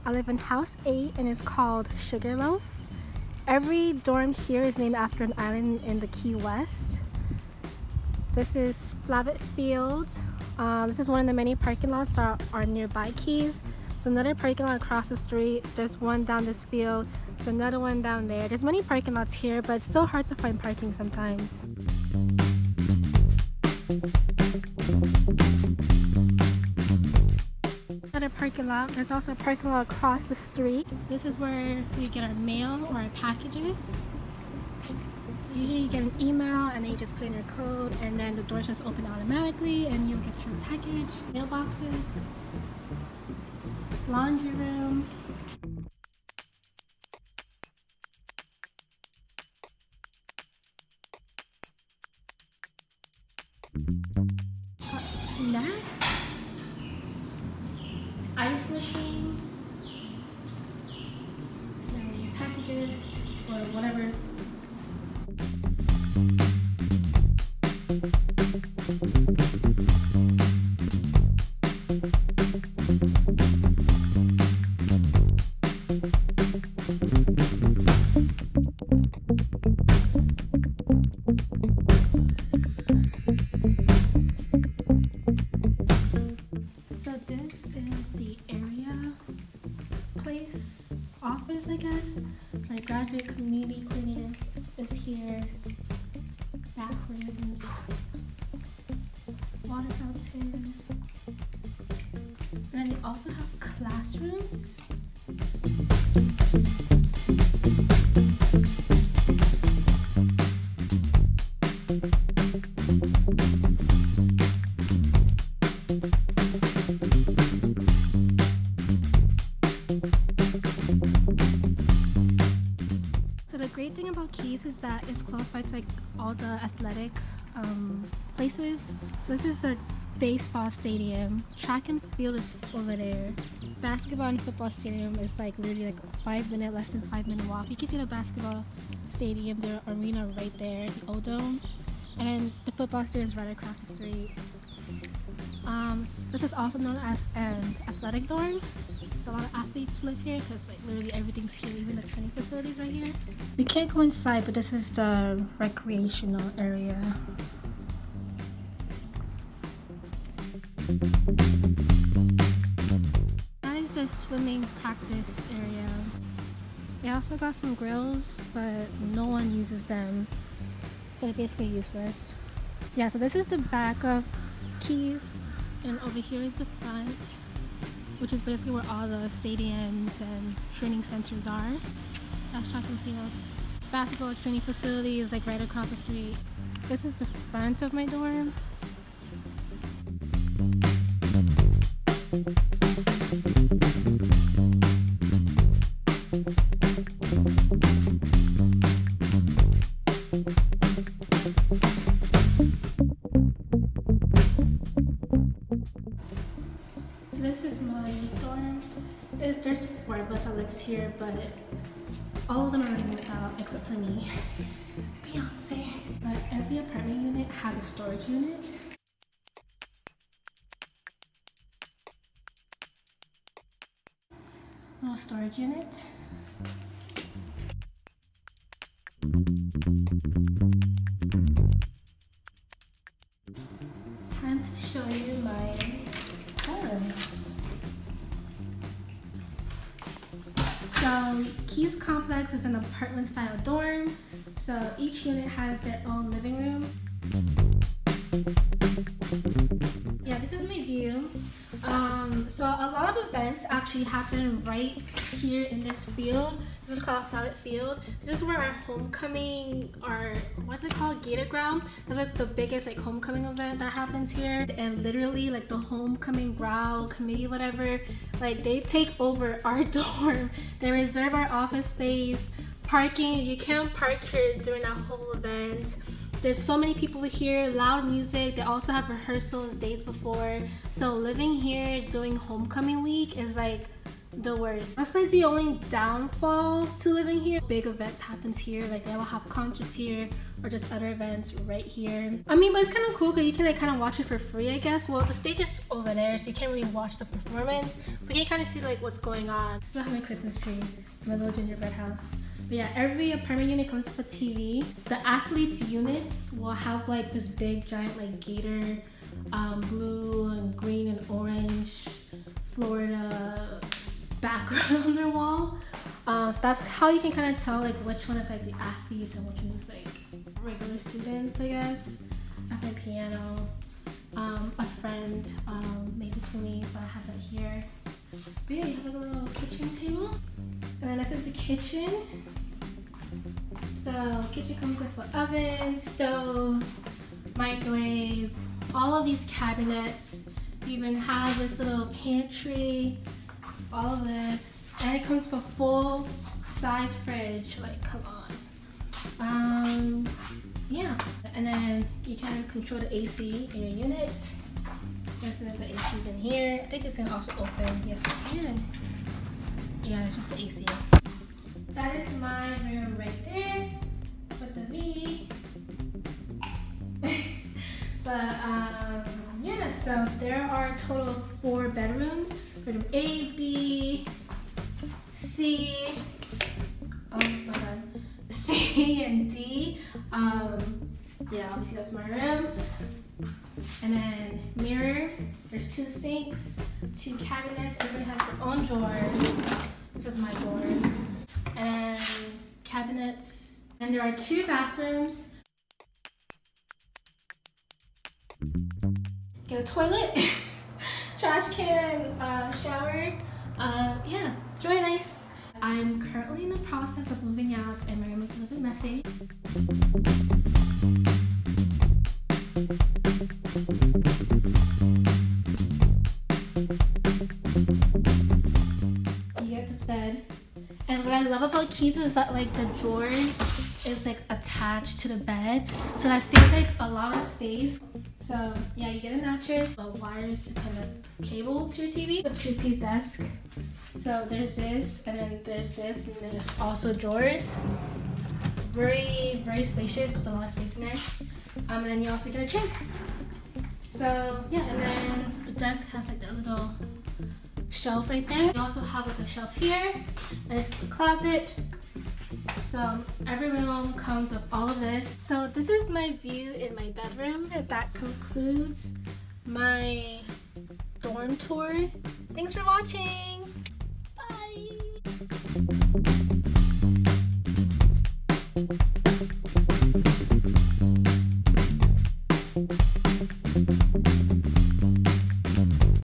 I live in house 8 and it's called Sugarloaf. Every dorm here is named after an island in the Key West. This is Flavitt Field. This is one of the many parking lots that are nearby Keys. There's another parking lot across the street. There's one down this field. There's another one down there. There's many parking lots here, but it's still hard to find parking sometimes. Another parking lot. There's also a parking lot across the street. So this is where we get our mail or our packages. Usually you get an email and then you just put in your code and then the doors just open automatically and you'll get your package. Mailboxes, laundry room. Hot snacks, ice machine, and your packages or whatever. So this is the area place office, I guess. My graduate community coordinator is here. Bathrooms, water fountain, and then they also have classrooms. So the great thing about Keys is that it's close by to like all the athletic places. So this is the baseball stadium. Track and field is over there. Basketball and football stadium is like literally like a less than 5 minute walk. You can see the basketball stadium, the arena right there, the O-Dome. And then the football stadium is right across the street. This is also known as an athletic dorm. So a lot of athletes live here because like literally everything's here, even the training facilities right here. We can't go inside, but this is the recreational area. That is the swimming practice area. They also got some grills, but no one uses them. So they're basically useless. Yeah, so this is the back of Keys, and over here is the front, which is basically where all the stadiums and training centers are. That's track and field. Basketball training facility is like right across the street. This is the front of my dorm. So this is my dorm. There's 4 of us that lives here, but all of them are moved out except for me. Beyonce. But every apartment unit has a storage unit. Little storage unit. Time to show you my dorm. So Keys Complex is an apartment style dorm. So each unit has their own living room. Yeah, this is my view. So a lot of events actually happen right here in this field. This is called Flavitt Field. This is where our homecoming, or what's it called, Gator Ground. That's like the biggest like homecoming event that happens here. And literally like the homecoming ground committee, whatever, like they take over our dorm. They reserve our office space, parking. You can't park here during that whole event. There's so many people here, loud music. They also have rehearsals days before. So living here during homecoming week is like the worst. That's like the only downfall to living here. Big events happens here, like they will have concerts here or just other events right here. I mean, but it's kind of cool because you can like kind of watch it for free, I guess. Well, the stage is over there, so you can't really watch the performance, but you can kind of see like what's going on. This is my Christmas tree, my little gingerbread house. But yeah, every apartment unit comes with a TV. The athletes units will have like this big giant like gator, blue and green and orange Florida background on their wall. So that's how you can kind of tell like which one is like the athletes and which one is like regular students, I guess. I have my piano. A friend made this for me, so I have that here. But yeah, you have like a little kitchen table. And then this is the kitchen. So kitchen comes with an oven, stove, microwave, all of these cabinets. You even have this little pantry, all of this. And it comes with a full size fridge, like come on. Yeah. And then you can control the AC in your unit. Yes, and the AC is in here. I think it's gonna also open. Yes, we can. Yeah, it's just the AC. That is my room right there with the V. But yeah, so there are a total of 4 bedrooms. Bedroom A, B, C, oh my god, C and D. Yeah, obviously that's my room. And then mirror, there's 2 sinks, 2 cabinets, everybody has their own drawer. This is my drawer. And cabinets. And there are 2 bathrooms. Get a toilet, trash can, shower. Yeah, it's really nice. I'm currently in the process of moving out and my room is a little bit messy. You get this bed. And what I love about Keys is that like the drawers is like attached to the bed. So that saves like a lot of space. So yeah, you get a mattress, wires to connect cable to your TV, a 2-piece desk. So there's this, and then there's this, and there's also drawers. Very, very spacious. There's a lot of space in there. And then you also get a chair. So yeah, and then the desk has like a little shelf right there. You also have like a shelf here, and this is the closet. So every room comes with all of this. So this is my view in my bedroom. That concludes my dorm tour. Thanks for watching. Bye.